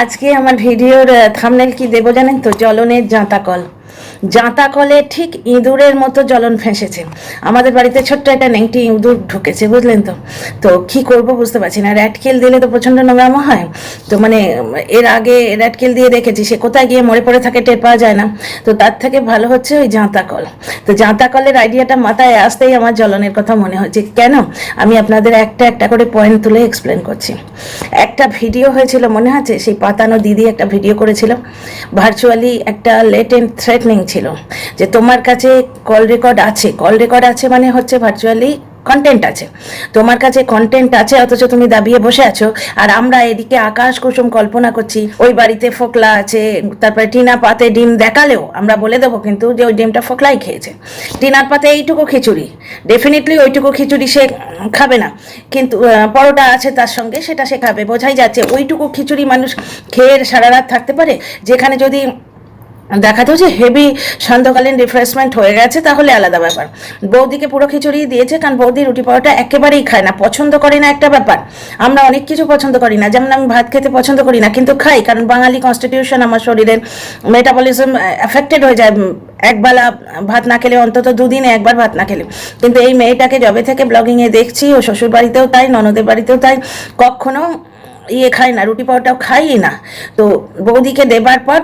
আজকে আমার ভিডিওর থাম্বনেল কি দেবো জানেন তো? জ্বলনের জাঁতা কল। জাঁতা কলে ঠিক ইঁদুরের মতো জ্বলন ফেঁসেছে। আমাদের বাড়িতে ছোট্ট একটা নেংটি ইঁদুর ঢুকেছে, বুঝলেন তো। তো কি করব বুঝতে পারছি না। র্যাটকিল দিলে তো প্রচণ্ড নোংরামো হয়। তো মানে এর আগে র্যাটকিল দিয়ে দেখেছি, সে কোথায় গিয়ে মরে পড়ে থাকে টের পাওয়া যায় না। তো তার থেকে ভালো হচ্ছে ওই জাঁতা কল। তো জাঁতা কলের আইডিয়াটা মাথায় আসতেই আমার জ্বলনের কথা মনে হচ্ছে। কেন? আমি আপনাদের একটা একটা করে পয়েন্ট তুলে এক্সপ্লেন করছি। একটা ভিডিও হয়েছিল মনে আছে, সেই পাতানো দিদি একটা ভিডিও করেছিল, ভার্চুয়ালি একটা লেটেন্ট থ্রেটনিং ছিল যে তোমার কাছে কল রেকর্ড আছে। কল রেকর্ড আছে মানে হচ্ছে ভার্চুয়ালি কন্টেন্ট আছে, তোমার কাছে কন্টেন্ট আছে, অথচ তুমি দাবিয়ে বসে আছো। আর আমরা এদিকে আকাশ কুসুম কল্পনা করছি ওই বাড়িতে ফোকলা আছে, তারপরে টিনা পাতে ডিম দেখালেও আমরা বলে দেবো কিন্তু যে ওই ডিমটা ফোকলাই খেয়েছে। টিনার পাতে এইটুকু খিচুড়ি, ডেফিনেটলি ওইটুকু খিচুড়ি সে খাবে না, কিন্তু পরোটা আছে তার সঙ্গে, সেটা সে খাবে। বোঝাই যাচ্ছে ওইটুকু খিচুড়ি মানুষ খেয়ে সারা রাত থাকতে পারে। যেখানে যদি দেখাতো যে হেভি সান্ধ্যকালীন রিফ্রেশমেন্ট হয়ে গেছে তাহলে আলাদা ব্যাপার। বৌদিকে পুরো খিচুড়ি দিয়েছে, কারণ বৌদি রুটি পরোটা একেবারেই খায় না, পছন্দ করে না। একটা ব্যাপার, আমরা অনেক কিছু পছন্দ করি না, যেমন আমি ভাত খেতে পছন্দ করি না কিন্তু খাই, কারণ বাঙালি কনস্টিটিউশন, আমার শরীরের মেটাবলিজম এফেক্টেড হয়ে যায় একবেলা ভাত না খেলে, অন্তত দুদিনে একবার ভাত না খেলে। কিন্তু এই মেয়েটাকে যবে থেকে ব্লগিংয়ে দেখছি, ও শ্বশুর বাড়িতেও তাই, ননদের বাড়িতেও তাই, কখনো খায় না, রুটি পাওয়াটাও খাই না। তো বৌদিকে দেবার পর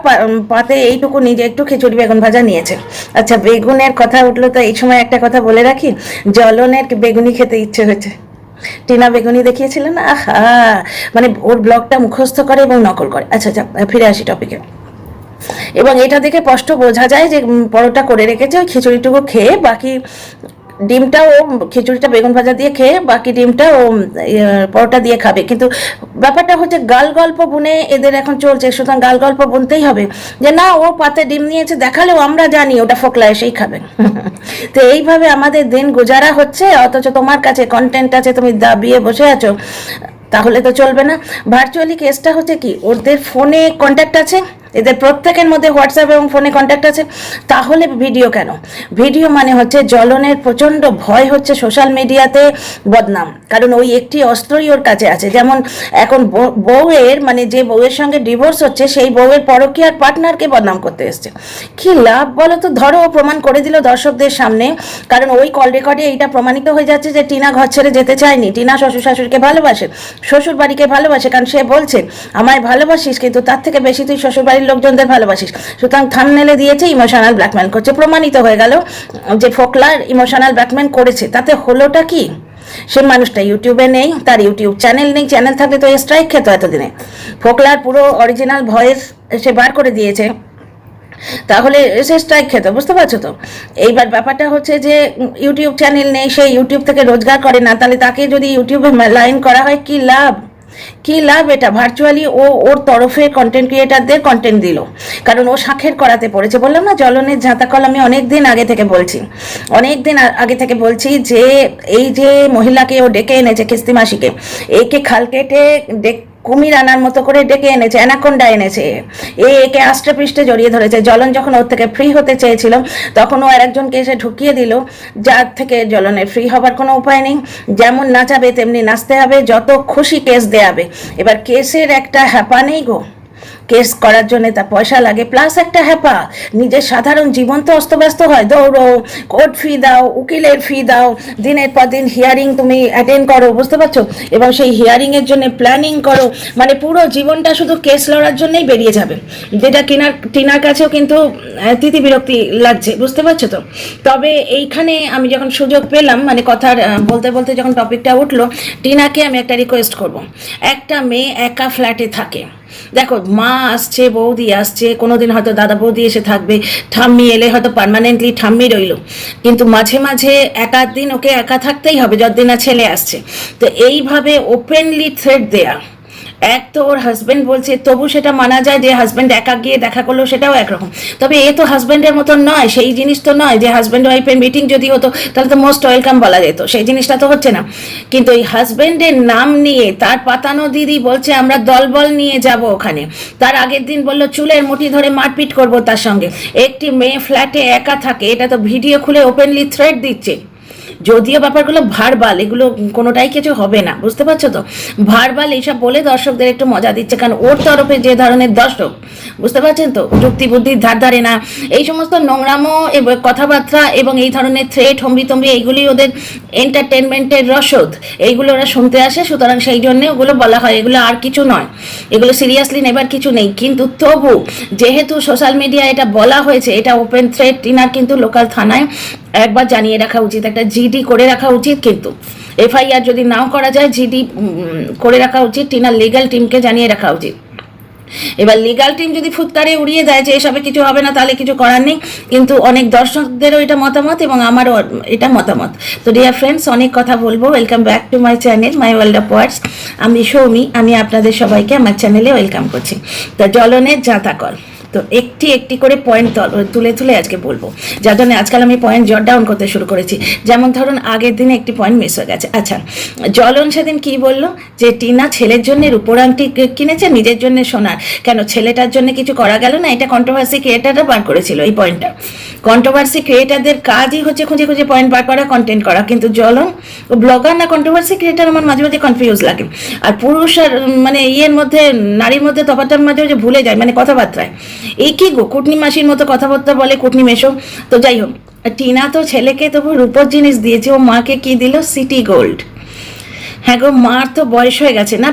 পাতে এইটুকু নিজে একটু খিচুড়ি বেগুন ভাজা নিয়েছে। আচ্ছা, বেগুনের কথা উঠলো তো এই সময় একটা কথা বলে রাখি, জ্বলনের বেগুনি খেতে ইচ্ছে হয়েছে। টিনা বেগুনি দেখিয়েছিল না, আহা, মানে ওর ব্লগটা মুখস্থ করে এবং নকল করে। আচ্ছা আচ্ছা, ফিরে আসি টপিকে। এবং এটা দেখে স্পষ্ট বোঝা যায় যে পরোটা করে রেখেছে, ওই খিচুড়িটুকু খেয়ে বাকি ডিমটা ও খিচুড়িটা বেগুন ভাজা দিয়ে খেয়ে বাকি ডিমটা ও পরোটা দিয়ে খাবে। কিন্তু ব্যাপারটা হচ্ছে গাল গল্প বুনে এদের এখন চলছে, সুতরাং গাল গল্প বুনতেই হবে যে না, ও পাতে ডিম নিয়েছে দেখালেও আমরা জানি ওটা ফোকলা এসেই খাবে। তো এইভাবে আমাদের দিন গুজারা হচ্ছে, অথচ তোমার কাছে কন্টেন্ট আছে, তুমি দাবিয়ে বসে আছো, তাহলে তো চলবে না। ভার্চুয়ালি কেসটা হচ্ছে কি, ওদের ফোনে কন্ট্যাক্ট আছে, এদের প্রত্যেকের মধ্যে হোয়াটসঅ্যাপ এবং ফোনে কন্ট্যাক্ট আছে, তাহলে ভিডিও কেন? ভিডিও মানে হচ্ছে জ্বলনের প্রচণ্ড ভয় হচ্ছে সোশ্যাল মিডিয়াতে বদনাম, কারণ ওই একটি অস্ত্রই ওর কাছে আছে। যেমন এখন বউয়ের, মানে যে বউয়ের সঙ্গে ডিভোর্স হচ্ছে, সেই বউয়ের পরকীয়ার পার্টনারকে বদনাম করতে এসছে। কি লাভ বলো তো? ধরো ও প্রমাণ করে দিল দর্শকদের সামনে, কারণ ওই কল রেকর্ডে এইটা প্রমাণিত হয়ে যাচ্ছে যে টিনা ঘর ছেড়ে যেতে চায়নি, টিনা শ্বশুর শাশুড়িকে ভালোবাসে, শ্বশুর বাড়িকে ভালোবাসে, কারণ সে বলছে আমায় ভালোবাসিস কিন্তু তার থেকে বেশি তুই শ্বশুর বাড়ির লোকজনদের ভালোবাসিস। সুতরাং থাম্বনেলে দিয়েছে ইমোশনাল ব্ল্যাকমেল করছে, প্রমাণিত হয়ে গেল যে ফোকলার ইমোশনাল ব্ল্যাকমেল করেছে। তাতে হলোটা কি? সে মানুষটা ইউটিউবে নেই, তার ইউটিউব চ্যানেল নেই, চ্যানেল থাকলে তো স্ট্রাইক খেত এতদিনে। ফোকলার পুরো অরিজিনাল ভয়েস সে বার করে দিয়েছে, তাহলে সে স্ট্রাইক খেত, বুঝতে পারছো তো। এইবার ব্যাপারটা হচ্ছে যে ইউটিউব চ্যানেল নেই, সে ইউটিউব থেকে রোজগার করে না, তাহলে তাকে যদি ইউটিউবে লাইন করা হয় কি লাভ? কি লাভ? এটা ভার্চুয়ালি ও ওর তরফে কন্টেন্ট ক্রিয়েটারদের কন্টেন্ট দিল, কারণ ও শাঁখের করাতে পড়েছে। বললাম না, জ্বলনের ঝাঁতাকল আমি অনেক দিন আগে থেকে বলছি যে এই যে মহিলাকে ও ডেকে এনেছে, কিস্তি মাসিকে, একে খাল কেটে কুমির আনার মতো করে ডেকে এনেছে, অ্যানাকোন্ডা এনেছে, একে আষ্টে পৃষ্ঠে জড়িয়ে ধরেছে। জ্বলন যখন ওর থেকে ফ্রি হতে চেয়েছিল, তখন ও আরেকজনকে এসে ঢুকিয়ে দিল, যার থেকে জ্বলনের ফ্রি হবার কোনো উপায় নেই। যেমন নাচাবে তেমনি নাচতে হবে, যত খুশি কেস দেয়াবে। এবার কেসের একটা হ্যাপা নেই গো, কেস করার জন্য তা পয়সা লাগে, প্লাস একটা হ্যাপা, নিজের সাধারণ জীবন তো অস্তব্যস্ত হয়। দৌড়ো, কোর্ট ফি দাও, উকিলের ফি দাও, দিনের পর দিন হিয়ারিং তুমি অ্যাটেন্ড করো, বুঝতে পারছো, এবং সেই হিয়ারিংয়ের জন্য প্ল্যানিং করো, মানে পুরো জীবনটা শুধু কেস লড়ার জন্যই বেরিয়ে যাবে, যেটা টিনার কাছেও কিন্তু তিতি বিরক্তি লাগছে, বুঝতে পারছো তো। তবে এইখানে আমি যখন সুযোগ পেলাম, মানে কথার বলতে বলতে যখন টপিকটা উঠলো, টিনাকে আমি একটা রিকোয়েস্ট করব। একটা মেয়ে একা ফ্ল্যাটে থাকে, দেখো মা আসছে, বৌদি আসছে, কোনোদিন হয়তো দাদা বৌদি এসে থাকবে, ঠাম্মি এলে হয়তো পার্মানেন্টলি ঠাম্মি রইল, কিন্তু মাঝে মাঝে একাধ দিন ওকে একা থাকতেই হবে যতদিন না ছেলে আসছে। তো এইভাবে ওপেনলি থ্রেট দেয়া, এক তো ওর হাজব্যান্ড বলছে, তবু সেটা মানা যায় যে হাজব্যান্ড একা গিয়ে দেখা করলো, সেটাও একরকম। তবে এ তো হাজব্যান্ডের মতন নয়, সেই জিনিস তো নয় যে হাজব্যান্ড ওয়াইফের মিটিং যদি হতো তাহলে তো মোস্ট ওয়েলকাম বলা যেত, সেই জিনিসটা তো হচ্ছে না। কিন্তু এই হাজব্যান্ডের নাম নিয়ে তার পাতানো দিদি বলছে আমরা দলবল নিয়ে যাব ওখানে, তার আগের দিন বললো চুলের মুঠি ধরে মারপিট করবো তার সঙ্গে। একটি মেয়ে ফ্ল্যাটে একা থাকে, এটা তো ভিডিও খুলে ওপেনলি থ্রেট দিচ্ছে। যদিও ব্যাপারগুলো ভার্বাল, এগুলো কোনোটাই কিছু হবে না, বুঝতে পারছো তো? ভার্বাল এইসব বলে দর্শকদের একটু মজা দিচ্ছে, কারণ ওর তরফে যে ধরনের দর্শক, বুঝতে পারছেন তো, যুক্তি বুদ্ধির ধার ধারে না, এই সমস্ত নোংরামো কথাবার্তা এবং এই ধরনের থ্রেট হম্বি তম্বি এইগুলি ওদের এন্টারটেনমেন্টের রসদ, এইগুলো ওরা শুনতে আসে, সুতরাং সেই জন্যে ওগুলো বলা হয়, এগুলো আর কিছু নয়, এগুলো সিরিয়াসলি নেবার কিছু নেই। কিন্তু তবু যেহেতু সোশ্যাল মিডিয়ায় এটা বলা হয়েছে, এটা ওপেন থ্রেট, টিনার কিন্তু লোকাল থানায় একবার জানিয়ে রাখা উচিত, একটা জিডি করে রাখা উচিত, কিন্তু এফআইআর যদি নাও করা যায় জিডি করে রাখা উচিত, টিনার লিগ্যাল টিমকে জানিয়ে রাখা উচিত। এবার লিগাল টিম যদি ফুৎকারে উড়িয়ে দেয় যে এসবে কিছু হবে না, তাহলে কিছু করার নেই, কিন্তু অনেক দর্শকদেরও এটা মতামত এবং আমারও এটা মতামত। তো ডিয়ার ফ্রেন্ডস, অনেক কথা বলবো, welcome back to my channel my world of words. আমি সৌমি, আমি আপনাদের সবাইকে আমার চ্যানেলে ওয়েলকাম করছি। তো জ্বলনের জাঁতাকল, তো একটি একটি করে পয়েন্ট তুলে তুলে আজকে বলবো, যার জন্য আজকাল আমি পয়েন্ট জট ডাউন করতে শুরু করেছি। যেমন ধরুন আগের দিনে একটি পয়েন্ট মিস হয়ে গেছে। আচ্ছা, জ্বলন সেদিন কি বললো যে টিনা ছেলের জন্য রূপোর আংটি কিনেছে, নিজের জন্য সোনার, কেন ছেলেটার জন্য কিছু করা গেল না? এটা কন্ট্রোভার্সি ক্রিয়েটাররা বার করেছিল এই পয়েন্টটা। কন্ট্রোভার্সি ক্রিয়েটারদের কাজই হচ্ছে খুঁজে খুঁজে পয়েন্ট বার করা, কন্টেন্ট করা, কিন্তু জ্বলন ও ব্লগার না কন্ট্রোভার্সি ক্রিয়েটার, আমার মাঝে মাঝে কনফিউজ লাগে। আর পুরুষ আর মানে ইয়ের মধ্যে, নারীর মধ্যে তফাৎটার মাঝে মাঝে ভুলে যায়, মানে কথাবার্তায় এই কি গো কুটনি মাসির মতো কথাবার্তা বলে, কুটনি মেশো। তো যাই হোক, টিনা তো ছেলেকে তবু রূপোর জিনিস দিয়েছে, ও মাকে কি দিল? City gold. হ্যাঁ গো, মার তো বয়স হয়ে গেছে না,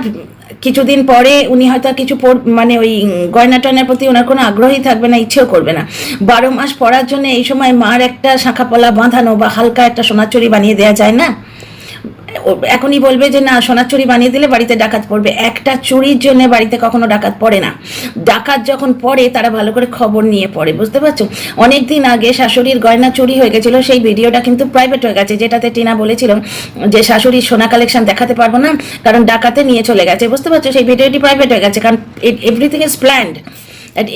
কিছুদিন পরে উনি হয়তো কিছু মানে ওই গয়না টয়নার প্রতি ওনার কোনো আগ্রহই থাকবে না, ইচ্ছেও করবে না। 12 মাস পড়ার জন্য এই সময় মার একটা শাঁখাপলা বাঁধানো বা হালকা একটা সোনার চুড়ি বানিয়ে দেওয়া যায় না? এখনই বলবে যে না, সোনার চুড়ি বানিয়ে দিলে বাড়িতে ডাকাত পড়বে। একটা চুরির জন্য বাড়িতে কখনো ডাকাত পড়ে না। ডাকাত যখন পড়ে তারা ভালো করে খবর নিয়ে পড়ে, বুঝতে পারছো? অনেক দিন আগে শাশুড়ির গয়না চুরি হয়ে গেছিল, সেই ভিডিওটা কিন্তু প্রাইভেট হয়ে গেছে, যেটাতে টিনা বলেছিল যে শাশুড়ির সোনা কালেকশন দেখাতে পারবো না কারণ ডাকাতে নিয়ে চলে গেছে, বুঝতে পারছো? সেই ভিডিওটি প্রাইভেট হয়ে গেছে, কারণ এভরিথিং ইজ প্ল্যান্ড,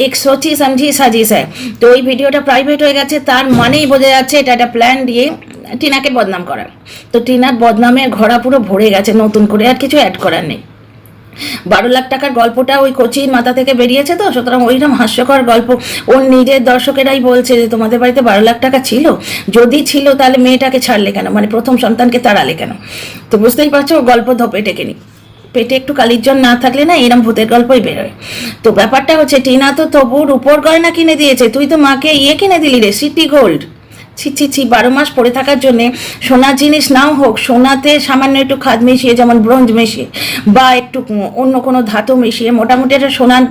এক সোচি সমঝি সাজিস হ্যায়। তো ওই ভিডিওটা প্রাইভেট হয়ে গেছে, তার মানেই বোঝা যাচ্ছে এটা একটা প্ল্যান দিয়ে টিনাকে বদনাম করার। তো টিনার বদনামের ঘোড়া পুরো ভরে গেছে, নতুন করে আর কিছু অ্যাড করার নেই। 12 লাখ টাকার গল্পটা ওই কোচির মাথা থেকে বেরিয়েছে, তো সুতরাং ওইরকম হাস্যকর গল্প ওর নিজের দর্শকেরাই বলছে যে তোমাদের বাড়িতে 12 লাখ টাকা ছিল, যদি ছিল তাহলে মেয়েটাকে ছাড়লে কেন, মানে প্রথম সন্তানকে তাড়ালে কেন? তো বুঝতেই পারছো, গল্প ধপে টেকে নি, পেটে একটু কালির জল না থাকলে না এরম ভূতের গল্পই বেরোয়। তো ব্যাপারটা হচ্ছে টিনা তো তবু রূপোর গয়না কিনে দিয়েছে, তুই তো মাকে কিনে দিলি রে, সিটি গোল্ড। ছি ছি ছি, 12 মাস পরে থাকার জন্যে সোনার জিনিস নাও হোক, সোনাতে সামান্য একটু খাদ মিশিয়ে, যেমন ব্রোঞ্জ মিশিয়ে বা একটু অন্য কোনো ধাতু মিশিয়ে মোটামুটি একটা সোনার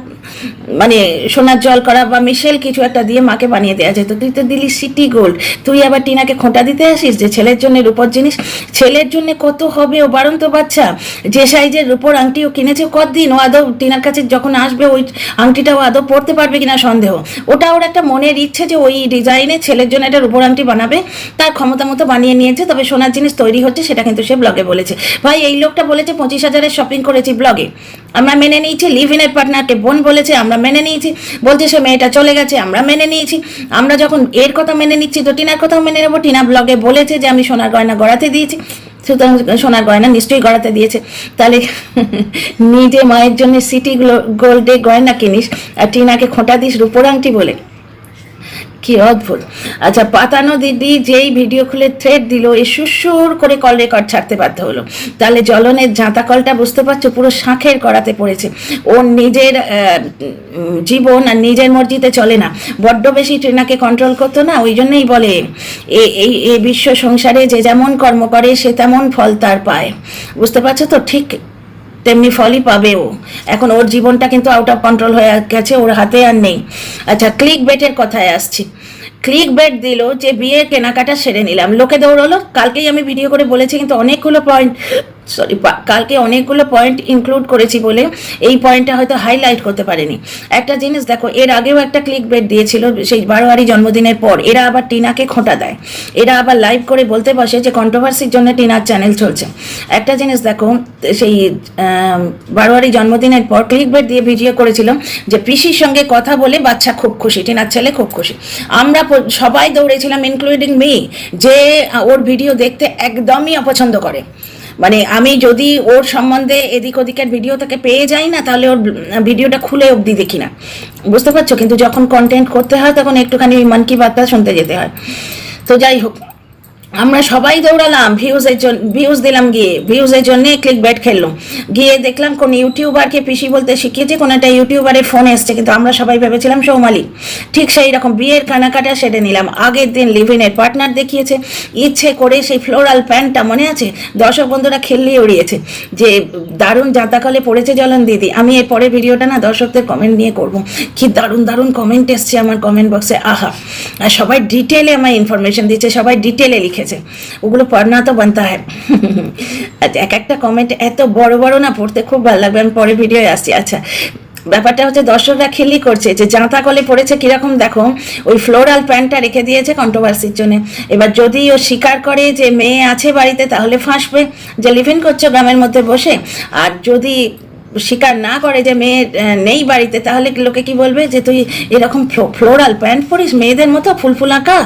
মানে সোনার জল করা বা মিশেল কিছু একটা দিয়ে মাকে বানিয়ে দেওয়া যেত, তুই তো দিলি সিটি গোল্ড। তুই আবার টিনাকে খোঁটা দিতে আসিস যে ছেলের জন্য রূপোর জিনিস। ছেলের জন্য কত হবে, ও বারন্ত বাচ্চা, যে সাইজের রূপোর আংটি ও কিনেছে, কতদিন ও আদৌ টিনার কাছে যখন আসবে ওই আংটিটা ও আদৌ পড়তে পারবে কিনা সন্দেহ। ওটা ওর একটা মনের ইচ্ছে যে ওই ডিজাইনে ছেলের জন্য একটা রূপোর আংটি বানাবে, তার ক্ষমতা মতো বানিয়ে নিয়েছে, তবে সোনার জিনিস তৈরি হচ্ছে, সেটা কিন্তু সে ব্লগে বলেছে। ভাই এই লোকটা বলেছে 25,000-এর শপিং করেছি ব্লগে, আমরা মেনে নিয়েছি। লিভ ইনের পার্টনারকে বোন বলেছে, আমরা মেনে নিয়েছি। বলছে সে মেয়েটা চলে গেছে, আমরা মেনে নিয়েছি। আমরা যখন এর কথা মেনে নিচ্ছি তো টিনার কথাও মেনে নেবো। টিনা ব্লগে বলেছে যে আমি সোনার গয়না গড়াতে দিয়েছি, সুতরাং সোনার গয়না নিশ্চয়ই গড়াতে দিয়েছে। তাহলে নিজে মায়ের জন্য সিটি গোল্ডে গয়না কিনিস আর টিনাকে খোঁটা দিস রূপোর আংটি বলে, কি অদ্ভুত। আচ্ছা, পাতানো দিদি যেই ভিডিও খুলে থ্রেড দিল, এ সুর করে কল রেকর্ড ছাড়তে বাধ্য হলো। তাহলে জ্বলনের জাঁতা কলটা বুঝতে পারছো পুরো শাঁখের করাতে পড়েছে। ওর নিজের জীবন আর নিজের মর্জিতে চলে না, বড্ড বেশি টিনাকে কন্ট্রোল করতো না, ওই জন্যই বলে এই বিশ্ব সংসারে যে যেমন কর্ম করে সে তেমন ফল তার পায়, বুঝতে পারছো তো? ঠিক তেমনি ফলই পাবে ও। এখন ওর জীবনটা কিন্তু আউট অফ কন্ট্রোল হয়ে গেছে, ওর হাতে আর নেই। আচ্ছা, ক্লিক বেটের কথায় আসছি। ক্লিক বেট দিল যে বিয়ের কেনাকাটা সেরে নিলাম, লোকে দৌড়লো। কালকেই আমি ভিডিও করে বলেছি, কিন্তু অনেকগুলো পয়েন্ট কালকে অনেকগুলো পয়েন্ট ইনক্লুড করেছি বলে এই পয়েন্টটা হয়তো হাইলাইট করতে পারেনি। একটা জিনিস দেখো, এর আগেও একটা ক্লিক বেট দিয়েছিল সেই বারোয়ারি জন্মদিনের পর, এরা আবার টিনাকে খোঁটা দেয়, এরা আবার লাইভ করে বলতে বসে যে কন্ট্রোভার্সির জন্য টিনার চ্যানেল চলছে। একটা জিনিস দেখো, সেই বারোয়ারি জন্মদিনের পর ক্লিক বেট দিয়ে ভিডিও করেছিল যে পিসির সঙ্গে কথা বলে বাচ্চা খুব খুশি, টিনার ছেলে খুব খুশি। আমরা সবাই দৌড়েছিলাম ইনক্লুডিং মি, যে ওর ভিডিও দেখতে একদমই অপছন্দ করে। মানে আমি যদি ওর সম্বন্ধে এদিক ওদিকের ভিডিও থেকে পেয়ে যাই না, তাহলে ওর ভিডিওটা খুলে অবধি দেখি না, বুঝতে পারছো? কিন্তু যখন কন্টেন্ট করতে হয় তখন একটুখানি ওই মন কি বাতটা শুনতে যেতে হয়। তো যাই হোক, আমরা সবাই দৌড়ালাম ভিউজ দিলাম, গিয়ে ভিউজের জন্য ক্লিক ব্যাট খেললাম, গিয়ে দেখলাম কোন ইউটিউবারকে পিসি বলতে শিখিয়েছে, কোন একটা ইউটিউবারের ফোন এসছে, কিন্তু আমরা সবাই ভেবেছিলাম সৌমালি। ঠিক সেই রকম বিয়ের কানাকাটা সেরে নিলাম। আগের দিন লিভিনের পার্টনার দেখিয়েছে, ইচ্ছে করে সেই ফ্লোরাল প্যান্টটা মনে আছে, দর্শক বন্ধুরা খেললিয়ে উড়িয়েছে যে দারুণ জাতাকলে পড়েছে জ্বলন দিদি। আমি এর পরের ভিডিওটা না দর্শকদের কমেন্ট নিয়ে করব, কি দারুণ দারুণ কমেন্ট এসছে আমার কমেন্ট বক্সে, আহা। আর সবাই ডিটেলে আমার ইনফরমেশন দিচ্ছে, সবাই ডিটেলে লিখেছে, ওগুলো পড়না তো বানতা হয়। এক একটা কমেন্ট এত বড় বড় না, পড়তে খুব ভালো লাগবে, আমি পরে ভিডিও আসছি। আচ্ছা, ব্যাপারটা হচ্ছে দর্শকরা খেলি করছে যে জাঁতা কলে পড়েছে কিরকম, দেখো ওই ফ্লোরাল প্যান্টটা রেখে দিয়েছে কন্ট্রোভার্সির জন্য। এবার যদি ও স্বীকার করে যে মেয়ে আছে বাড়িতে তাহলে ফাঁসবে যে লিভ-ইন করছো গ্রামের মধ্যে বসে, আর যদি স্বীকার না করে যে মেয়ে নেই বাড়িতে, তাহলে লোকে কি বলবে যে তুই এরকম ফ্লোরাল প্যান্ট পরিস মেয়েদের মতো ফুলফুল আঁকা।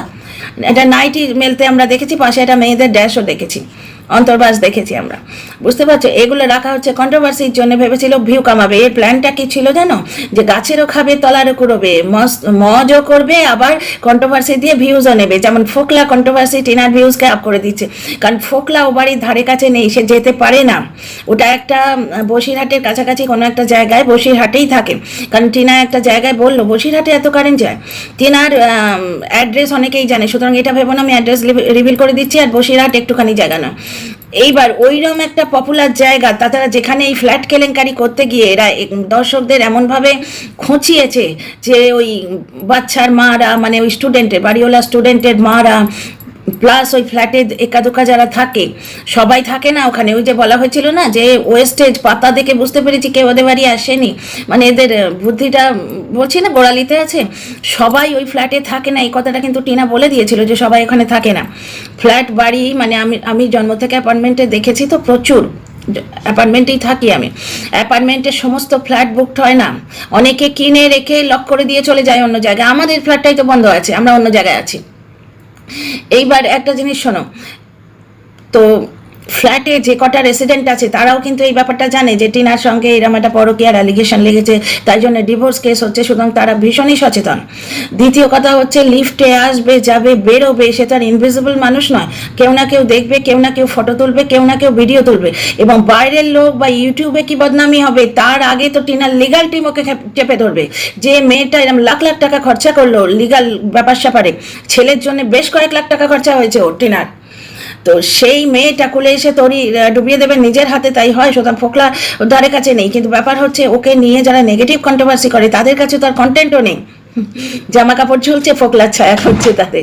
এটা নাইটি মেলতে আমরা দেখেছি, পাশে একটা মেয়েদের ড্যাশও দেখেছি, অন্তর্বাস দেখেছি আমরা, বুঝতে পারছো। এগুলো রাখা হচ্ছে কন্ট্রোভার্সির জন্য, ভেবেছিল ভিউ কামাবে। এর প্ল্যানটা কি ছিল জানো, যে গাছেরও খাবে তলারও কুড়োবে, মজও করবে, আবার কন্ট্রোভার্সি দিয়ে ভিউজও নেবে। যেমন ফোকলা কন্ট্রোভার্সি টিনার ভিউজকে আপ করে দিচ্ছে, কারণ ফোকলা ও বাড়ির ধারে কাছে নেই, সে যেতে পারে না। ওটা একটা বসিরহাটের কাছাকাছি কোনো একটা জায়গায়, বসিরহাটেই থাকে। কারণ টিনা একটা জায়গায় বললো বসিরহাটে এত কারেন্ট যায়, টিনার অ্যাড্রেস অনেকেই জানে, সুতরাং এটা ভেবো না আমি অ্যাড্রেস রিভিল করে দিচ্ছি, আর বসিরহাট একটুখানি জায়গা না। এইবার ওইরকম একটা পপুলার জায়গা, তাছাড়া যেখানে এই ফ্ল্যাট কেলেঙ্কারি করতে গিয়ে এরা দর্শকদের এমনভাবে খুঁচিয়েছে যে ওই বাচ্চার মারা, মানে ওই স্টুডেন্টের, বাড়িওয়ালা স্টুডেন্টের মারা, প্লাস ওই ফ্ল্যাটে একাদোকা যারা থাকে, সবাই থাকে না ওখানে। ওই যে বলা হয়েছিল না যে ওয়েস্টেজ পাতা দেখে বুঝতে পেরেছি কেউ ওদের বাড়ি আসেনি, মানে এদের বুদ্ধিটা বলছি না গোড়ালিতে আছে। সবাই ওই ফ্ল্যাটে থাকে না, এই কথাটা কিন্তু টিনা বলে দিয়েছিল যে সবাই ওখানে থাকে না। ফ্ল্যাট বাড়ি মানে আমি জন্ম থেকে অ্যাপার্টমেন্টে দেখেছি তো, প্রচুর অ্যাপার্টমেন্টেই থাকি আমি। অ্যাপার্টমেন্টের সমস্ত ফ্ল্যাট বুকড হয় না, অনেকে কিনে রেখে লক করে দিয়ে চলে যায় অন্য জায়গায়। আমাদের ফ্ল্যাটটাই তো বন্ধ আছে, আমরা অন্য জায়গায় আছি। এইবার একটা জিনিস শোনো তো, ফ্ল্যাটে যে কটা রেসিডেন্ট আছে তারাও কিন্তু এই ব্যাপারটা জানে যে টিনার সঙ্গে এরকম একটা পরকীয়ার অ্যালিগেশন লেগেছে, তাই জন্য ডিভোর্স কেস হচ্ছে, সুতরাং তারা ভীষণই সচেতন। দ্বিতীয় কথা হচ্ছে লিফটে আসবে যাবে বেরোবে, সে তার ইনভিজিবল মানুষ নয়, কেউ না কেউ দেখবে, কেউ না কেউ ফটো তুলবে, কেউ না কেউ ভিডিও তুলবে, এবং বাইরের লোক বা ইউটিউবে কি বদনামি হবে তার আগে তো টিনার লিগাল টিম ওকে চেপে ধরবে। যে মেয়েটা এরকম লাখ লাখ টাকা খরচা করলো লিগাল ব্যাপার স্যাপারে, ছেলের জন্য বেশ কয়েক লাখ টাকা খরচা হয়েছে ওর টিনার, তো সেই মেয়েটা কোলে এসে তোরই ডুবিয়ে দেবে নিজের হাতে, তাই হয়। সুতরাং ফোকলা ধারে কাছে নেই, কিন্তু ব্যাপার হচ্ছে ওকে নিয়ে যারা নেগেটিভ কন্ট্রোভার্সি করে তাদের কাছে তো আর কন্টেন্টও নেই, জামা কাপড় ঝুলছে, ফোকলার ছায়া করছে তাতে।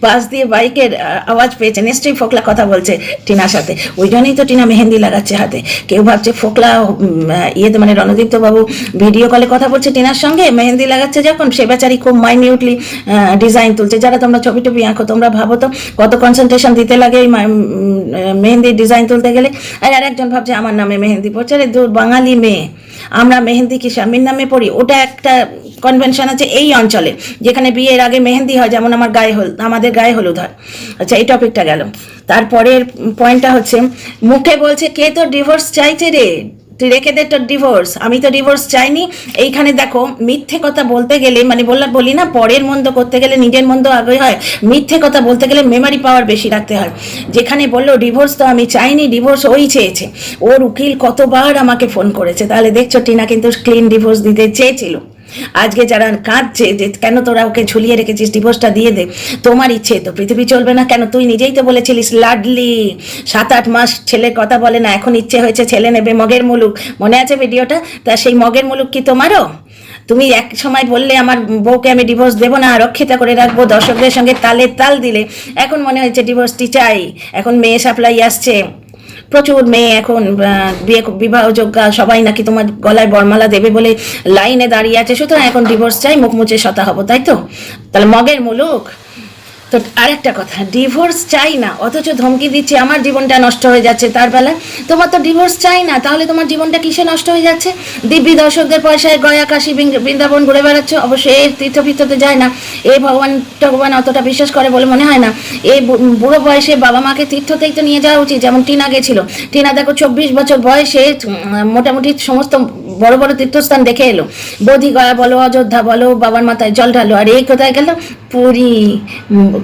পাশ দিয়ে বাইকের আওয়াজ পেয়েছে, নিশ্চয়ই ফোকলা কথা বলছে টিনার সাথে, ওই জন্যই তো টিনা মেহেন্দি লাগাচ্ছে হাতে। কেউ ভাবছে ফোকলা ইয়েতে মানে রণদীপ্ত বাবু ভিডিও কলে কথা বলছে টিনার সঙ্গে, মেহেন্দি লাগাচ্ছে যখন, সে বেচারি খুব মাইনিউটলি ডিজাইন তুলছে। যারা তোমরা ছবি টবি আঁকো তোমরা ভাবো তো কত কনসেন্ট্রেশন দিতে লাগে ওই মেহেন্দির ডিজাইন তুলতে গেলে। আর একজন ভাবছে আমার নামে মেহেন্দি পড়ছে, আরে দূর, বাঙালি মেয়ে, আমরা মেহেন্দি কি স্বামীর নামে পড়ি? ওটা একটা কনভেনশন আছে এই অঞ্চলে, যেখানে বিয়ের আগে মেহেন্দি হয়, যেমন আমাদের গায়ে হলুদ হয়। আচ্ছা, এই টপিকটা গেল। তারপরের পয়েন্টটা হচ্ছে মুখে বলছে কে তো ডিভোর্স চাইছে রে, তুই রেখে দে তোর ডিভোর্স, আমি তো ডিভোর্স চাইনি। এইখানে দেখো মিথ্যে কথা বলতে গেলে, মানে বলি না পরের মন্দ করতে গেলে নিজের মন্দ আগে হয়, মিথ্যে কথা বলতে গেলে মেমোরি পাওয়ার বেশি রাখতে হয়। যেখানে বললো ডিভোর্স তো আমি চাইনি, ডিভোর্স ওই চেয়েছে, ওর উকিল কতবার আমাকে ফোন করেছে, তাহলে দেখছো টিনা কিন্তু ক্লিন ডিভোর্স দিতে চেয়েছিল। আজকে যারা কাঁদছে যে কেন তোরা ওকে ঝুলিয়ে রেখেছিস, ডিভোর্সটা দিয়ে দে, তোমার ইচ্ছে তো পৃথিবী চলবে না কেন? তুই নিজেই তো বলেছিলিস লাডলি 7-8 মাস ছেলের কথা বলে না, এখন ইচ্ছে হয়েছে ছেলে নেবে, মগের মুলুক, মনে আছে ভিডিওটা? তা সেই মগের মুলুক কি তোমারও? তুমি এক সময় বললে আমার বউকে আমি ডিভোর্স দেবো না, রক্ষিতা করে রাখবো, দর্শকদের সঙ্গে তালে তাল দিলে, এখন মনে হয়েছে ডিভোর্সটি চাই। এখন মেয়ে সাপ্লাই আসছে, প্রচুর মেয়ে এখন বিবাহযোগ্যা, সবাই নাকি তোমার গলায় বরমালা দেবে বলে লাইনে দাঁড়িয়ে আছে, সুতরাং এখন ডিভোর্স চাই, মুখ মুছে শতা হবো, তাই তো? তাহলে মগের মুলুক। তো আরেকটা কথা, ডিভোর্স চাই না অথচ ধমকি দিচ্ছে আমার জীবনটা নষ্ট হয়ে যাচ্ছে, তার বেলায় তোমার তো ডিভোর্স চাই না, তাহলে তোমার জীবনটা কিসে নষ্ট হয়ে যাচ্ছে? দিব্যি দর্শকদের পয়সায় গয়া কাশী বৃন্দাবন ঘুরে বেড়াচ্ছ, অবশ্যই এই তীর্থ যায় না, এই ভগবান অতটা বিশ্বাস করে বলে মনে হয় না। এই বুড়ো বয়সে বাবা মাকে তীর্থতেই তো নিয়ে যাওয়া উচিত, যেমন টিনা গেছিল। টিনা দেখো 24 বছর বয়সে মোটামুটি সমস্ত বড় বড় তীর্থস্থান দেখে এলো, বোধি গয়া বলো, অযোধ্যা বলো, বাবার মাথায় জল ঢালো। আর এই কোথায় গেল? পুরী।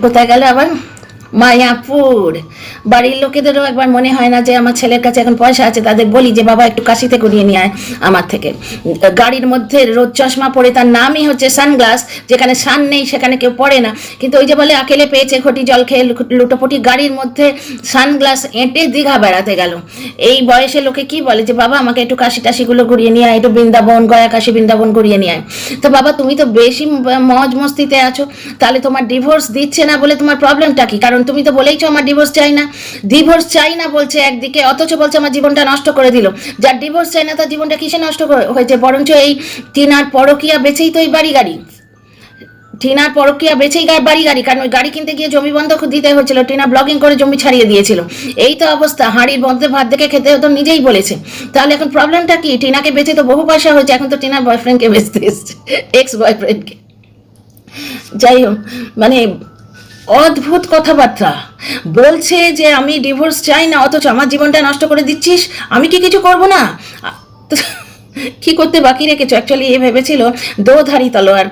কোথায় গেল আবার? মায়াপুর। বাড়ির লোকেদেরও একবার মনে হয় না যে আমার ছেলের কাছে এখন পয়সা আছে, তাদের বলি যে বাবা একটু কাশিতে করিয়ে নিয়ে আয় আমার থেকে। গাড়ির মধ্যে রোদ চশমা পরে, তার নামই হচ্ছে সানগ্লাস, যেখানে সান নেই সেখানে কেউ পড়ে না, কিন্তু ওই যে বলে আকেলে পেয়েছে ঘটি জল খেয়ে লুটোপুটি, গাড়ির মধ্যে সানগ্লাস এঁটে দীঘা বেড়াতে গেল। এই বয়সে লোকে কি বলে যে বাবা আমাকে একটু কাশি টাশিগুলো ঘুরিয়ে নিয়ে আয়, একটু বৃন্দাবন গয়া কাশি বৃন্দাবন ঘুরিয়ে নিয়ে আয়। তো বাবা তুমি তো বেশি মজ মস্তিতে আছো, তাহলে তোমার ডিভোর্স দিচ্ছে না বলে তোমার প্রবলেমটা কি? কারণ তুমি তো বলেইছো আমার ডিভোর্স চাই না। ডিভোর্স চাই না বলছে একদিকে, অথচ বলছে আমার জীবনটা নষ্ট করে দিল। যার ডিভোর্স চাই না তার জীবনটা কিসে নষ্ট হয়েছে? বরঞ্চ এই টিনার পরকিয়া বেচেই তো এই বাড়ি গাড়ি, টিনার পরকিয়া বেচেই বাড়ি গাড়ি, কারণ ওই গাড়ি কিনতে গিয়ে জমি বন্ধক দিতে হয়েছিল, টিনা ব্লগিং করে জমি ছাড়িয়ে দিয়েছিল। এই তো অবস্থা, হাঁড়ির মধ্যে ভাত দেখে খেতে হতো, নিজেই বলেছে। তাহলে এখন প্রবলেমটা কি? টিনাকে বেচে তো বহু পয়সা হয়েছে, এখন তো টিনার বয়ফ্রেন্ডকে বেচতে এসছে, এক্স বয়ফ্রেন্ডকে। যাই হোক, মানে অদ্ভুত কথাবার্তা বলছে যে আমি ডিভোর্স চাই না, অথচ আমার জীবনটা নষ্ট করে দিচ্ছিস, আমি কি কিছু করব না? কি করতে বাকি রেখেছো? অ্যাকচুয়ালি এ ভেবেছিল দোধারি তলোয়ার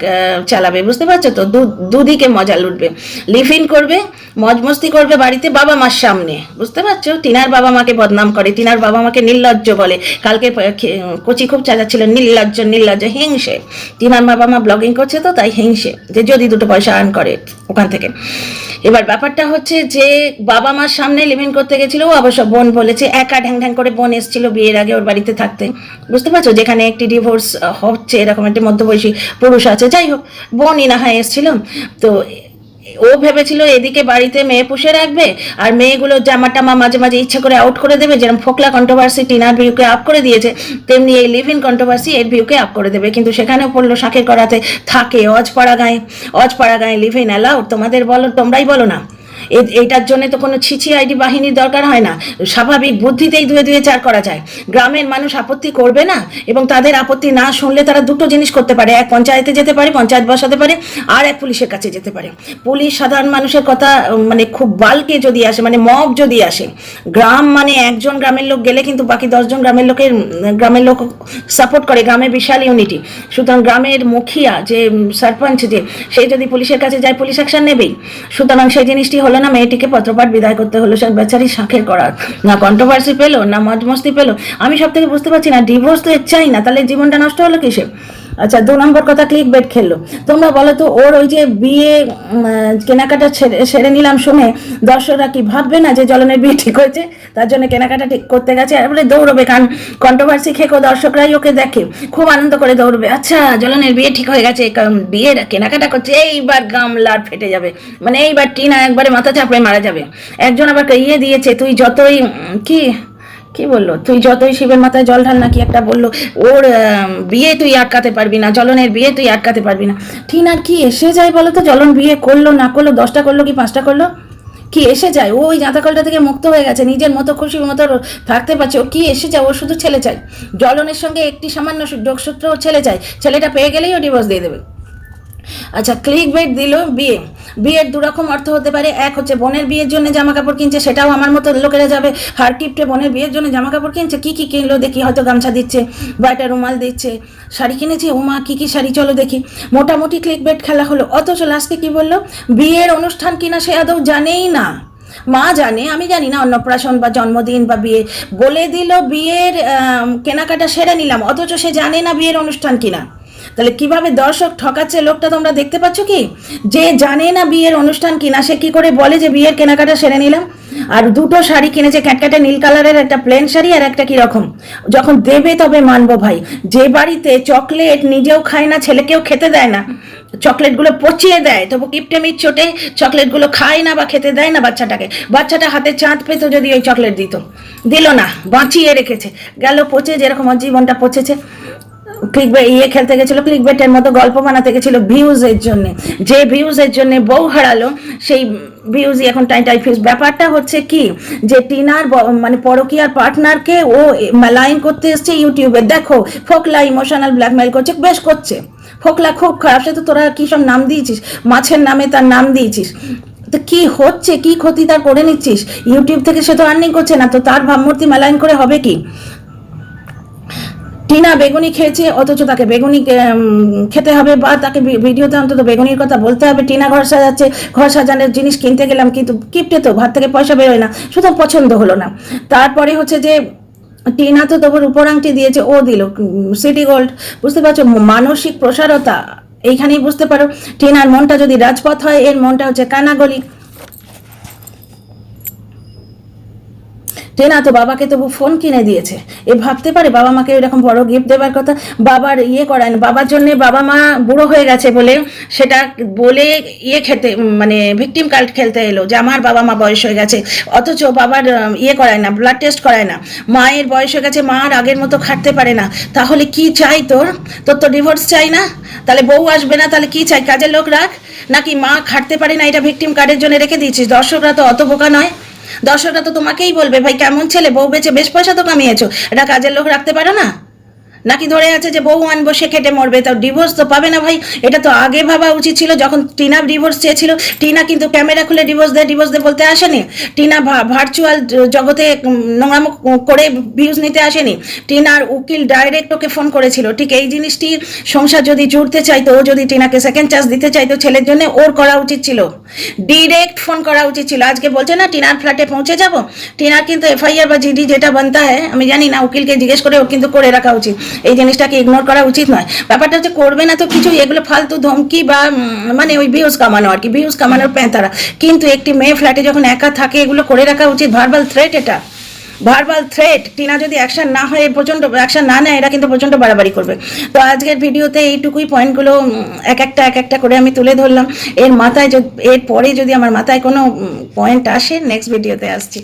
চালাবে, বুঝতে পারছো তো? দুদিকে মজা লুটবে, লিভ ইন করবে, মজ মস্তি করবে বাড়িতে বাবা মার সামনে, বুঝতে পারছো? টিনার বাবা মাকে বদনাম করে, টিনার বাবা মাকে নির্লজ্জ বলে। কালকে কচি খুব চাচাচ্ছিল নির্লজ্জ নির্লজ্জ, হিংসে। টিনার বাবা মা ব্লগিং করছে তো তাই হিংসে, যে যদি দুটো পয়সা আর্ন করে ওখান থেকে। এবার ব্যাপারটা হচ্ছে যে বাবা মার সামনে লিভ ইন করতে গেছিল, ও অবশ্য বোন বলেছে, একা ঢ্যাং ঢ্যাং করে বোন এসেছিল বিয়ের আগে ওর বাড়িতে থাকতে, বুঝতে পারছো? যেখানে একটি ডিভোর্স হচ্ছে, এরকম একটি মধ্যবয়সী পুরুষ আছে। যাই হোক, বোনই না হয় এসেছিল। তো ও ভেবেছিল এদিকে বাড়িতে মেয়ে পুষে রাখবে, আর মেয়েগুলো জামা টামা মাঝে মাঝে ইচ্ছা করে আউট করে দেবে। যেরকম ফোকলা কন্ট্রোভার্সি টিনার ভিউকে আপ করে দিয়েছে, তেমনি এই লিভ ইন কন্ট্রোভার্সি এর ভিউকে আপ করে দেবে। কিন্তু সেখানেও পড়লো শাঁখের করাতে, থাকে অজপাড়া গায়ে লিভ ইন অ্যালাউড। তোমাদের বলো, তোমরাই বলো না। এইটার জন্য তো কোনো ছিছি আইডি বাহিনীর দরকার হয় না, স্বাভাবিক বুদ্ধিতেই ধুয়ে ধুয়ে চার করা যায়। গ্রামের মানুষ আপত্তি করবে না, এবং তাদের আপত্তি না শুনলে তারা দুটো জিনিস করতে পারে, এক পঞ্চায়েতে যেতে পারে, পঞ্চায়েত বসাতে পারে, আর এক পুলিশের কাছে যেতে পারে। পুলিশ সাধারণ মানুষের কথা মানে খুব বালকে যদি আসে, মানে মব যদি আসে, গ্রাম মানে একজন গ্রামের লোক গেলে কিন্তু বাকি 10 জন গ্রামের লোক সাপোর্ট করে, গ্রামে বিশাল ইউনিটি। সুতরাং গ্রামের মুখিয়া যে সরপঞ্চ, যে সে যদি পুলিশের কাছে যায় পুলিশ অ্যাকশন নেবেই। সুতরাং সেই জিনিসটি হলো না, মেয়েটিকে পত্রপাঠ বিদায় করতে হলো। সে বেচারি শাঁখের করার, না কন্ট্রোভার্সি পেলো না মজমস্তি পেলো। আমি সব থেকে বুঝতে পারছি না, ডিভোর্স তো চাই না, তাহলে জীবনটা নষ্ট হলো কিসে? আচ্ছা, 2 নম্বর কথা, ক্লিক বেট খেললো। তোমরা বলো তো, ওর ওই যে বিয়ে কেনাকাটা সেরে নিলাম শুনে দর্শকরা কি ভাববে না যে জ্বলনের বিয়ে ঠিক হয়েছে, তার জন্য কেনাকাটা ঠিক করতে গেছে, আর বলে দৌড়বে, কারণ কন্ট্রোভার্সি খেকো দর্শকরাই ওকে দেখে, খুব আনন্দ করে দৌড়বে। আচ্ছা, জ্বলনের বিয়ে ঠিক হয়ে গেছে, কারণ বিয়ের কেনাকাটা করছে, এইবার গামলার ফেটে যাবে, মানে এইবার টিনা একবারে মাথা চাপড়ে মারা যাবে। একজন আবার ইয়ে দিয়েছে, তুই যতই কি বললো, তুই যতই শিবের মাথায় জল ঢাল, নাকি একটা বললো, ওর বিয়ে তুই আটকাতে পারবি না, জ্বলনের বিয়ে তুই আটকাতে পারবি না। টিনার কি এসে যায় বলো তো? জ্বলন বিয়ে করলো না করলো, 10টা করলো কি 5টা করলো, কি এসে যায়? ওই জাঁতাকলটা থেকে মুক্ত হয়ে গেছে, নিজের মতো খুশি মতো থাকতে পারছে। ও কি এসে যায়? ও শুধু ছেলে চাই। জ্বলনের সঙ্গে একটি সামান্য যোগসূত্র ও ছেলে চাই, ছেলেটা পেয়ে গেলেই ও ডিভোর্স দিয়ে দেবে। আচ্ছা, ক্লিক বেট দিল বিয়ের দুরকম অর্থ হতে পারে। এক হচ্ছে বোনের বিয়ের জন্য জামা কাপড় কিনছে, সেটাও আমার মতো লোকেরা যাবে হার কিপটে বোনের বিয়ের জন্য জামা কাপড় কিনছে। কি কিনলো দেখি? হয়তো গামছা দিচ্ছে বা একটা রুমাল দিচ্ছে, শাড়ি কিনেছে, ওমা কি শাড়ি, চলো দেখি। মোটামুটি ক্লিক বেট খেলা হলো। অথচ লাস্টে কি বললো? বিয়ের অনুষ্ঠান কিনা সে আদৌ জানেই না। মা জানে, আমি জানি না, অন্নপ্রাশন বা জন্মদিন বা বিয়ে বলে দিল বিয়ের কেনাকাটা সেরে নিলাম, অথচ সে জানে না বিয়ের অনুষ্ঠান কিনা। তাহলে কিভাবে দর্শক ঠকাচ্ছে লোকটা, তোমরা দেখতে পাচ্ছ কি? যে জানে না বিয়ের অনুষ্ঠান কিনা, সে কি করে বলে যে বিয়ের কেনাকাটা সেরে নিলাম? আর 2টো শাড়ি কিনেছে, ক্যাটক্যাটে নীল কালারের একটা প্লেন শাড়ি, আর একটা কিরকম। যখন দেবে তবে মানবো ভাই। যে বাড়িতে চকলেট নিজেও খায় না, ছেলেকেও খেতে দেয় না, চকলেটগুলো পচিয়ে দেয়, তবু কিপটেমির চোটে চকলেটগুলো খায় না বা খেতে দেয় না বাচ্চাটাকে। বাচ্চাটা হাতে চাঁদ পেতো যদি ওই চকলেট দিল না, বাঁচিয়ে রেখেছে, গেল পচে, যেরকম জীবনটা পচেছে। খেলতে গেছিল, ক্লিক বেটের মতো গল্প বানাতে গেছিল ভিউজের জন্য। যে ভিউজের জন্য বউ হারালো, সেই ভিউজই এখন টাইটাই ফিউজ। ব্যাপারটা হচ্ছে কি, যে টিনার মানে পরকীয়ার পার্টনারকে ও মেলাইন করতে এসছে ইউটিউবে। দেখো, ফোকলা ইমোশনাল ব্ল্যাকমেল করছে, বেশ করছে। ফোকলা খুব খারাপ, সে তো তোরা কি সব নাম দিয়েছিস, মাছের নামে তার নাম দিয়েছিস। তো কি হচ্ছে, কি ক্ষতি তার করে নিচ্ছিস? ইউটিউব থেকে সে তো আর্নিং করছে না, তো তার ভাবমূর্তি মেলাইন করে হবে কি? টিনা বেগুনি খেয়েছে, অথচ তাকে বেগুনি খেতে হবে, বা তাকে ভিডিওতে অন্তত বেগুনির কথা বলতে হবে। টিনা ঘর সাজাচ্ছে, ঘর সাজানোর জিনিস কিনতে গেলাম, কিন্তু কিপটে তো, ভাত থেকে পয়সা বেরোয় না, সুতরাং পছন্দ হলো না। তারপরে হচ্ছে যে টিনা তো তবু রূপোর আংটি দিয়েছে, ও দিল সিটি গোল্ড। বুঝতে পারছো মানসিক প্রসারতা এইখানেই বুঝতে পারো। টিনার মনটা যদি রাজপথ হয়, এর মনটা হচ্ছে কানাগলি। টেনা তো বাবাকে তবু ফোন কিনে দিয়েছে, এ ভাবতে পারে বাবা মাকে এরকম বড় গিফট দেওয়ার কথা? বাবার ইয়ে করায় না, বাবার জন্য বাবা মা বুড়ো হয়ে গেছে বলে সেটা বলে ইয়ে খেতে মানে ভিকটিম কার্ড খেলতে এলো যে আমার বাবা মা বয়স হয়ে গেছে, অথচ বাবার ইয়ে করায় না, ব্লাড টেস্ট করায় না। মায়ের বয়স হয়ে গেছে, মা আর আগের মতো খাটতে পারে না, তাহলে কি চাই তোর? তোর তো ডিভোর্স চাই না, তাহলে বউ আসবে না, তাহলে কি চাই? কাজের লোক রাখ, নাকি মা খাটতে পারে না এটা ভিকটিম কার্ডের জন্য রেখে দিয়েছিস? দর্শকরা তো অত বোকা নয়, দর্শকরা তো তোমাকেই বলবে ভাই কেমন ছেলে, বউ বেচে বেশ পয়সা তো কামিয়েছো, এটা কাজের লোক রাখতে পারো না? নাকি ধরে আছে যে বউ আনবো সে খেটে মরবে, তাও ডিভোর্স তো পাবে না ভাই। এটা তো আগে ভাবা উচিত ছিল, যখন টিনা ডিভোর্স চেয়েছিল। টিনা কিন্তু ক্যামেরা খুলে ডিভোর্স দে বলতে আসেনি। টিনা ভার্চুয়াল জগতে নোংরামো করে ভিউজ নিতে আসেনি। টিনার উকিল ডাইরেক্ট ওকে ফোন করেছিল। ঠিক এই জিনিসটি সংসার যদি জুড়তে চাইতো, ও যদি টিনাকে সেকেন্ড চান্স দিতে চাইতো ছেলের জন্য, ওর করা উচিত ছিল, ডিরেক্ট ফোন করা উচিত ছিল। আজকে বলছে না টিনার ফ্ল্যাটে পৌঁছে যাব, টিনার কিন্তু এফআইআর বা জিডি যেটা বানতা হয় আমি জানি না, উকিলকে জিজ্ঞেস করে ওর কিন্তু করে রাখা উচিত। এই জিনিসটাকে ইগনোর করা উচিত নয়। ব্যাপারটা হচ্ছে করবে না তো কিছু, এগুলো ফালতু ধমকি বা মানে ওই ভিউজ কামানো আর কি, ভিউজ কামানোর প্যাঁতারা। কিন্তু একটি মেয়ে ফ্ল্যাটে যখন একা থাকে এগুলো করে রাখা উচিত। ভার্বাল থ্রেট, এটা ভার্বাল থ্রেট। টিনা যদি অ্যাকশন না হয়, প্রচণ্ড অ্যাকশন না নেয়, এরা কিন্তু প্রচণ্ড বাড়াবাড়ি করবে। তো আজকের ভিডিওতে এইটুকুই পয়েন্টগুলো এক একটা করে আমি তুলে ধরলাম। এর মাথায় এর পরে যদি আমার মাথায় কোনো পয়েন্ট আসে, নেক্সট ভিডিওতে আসছি।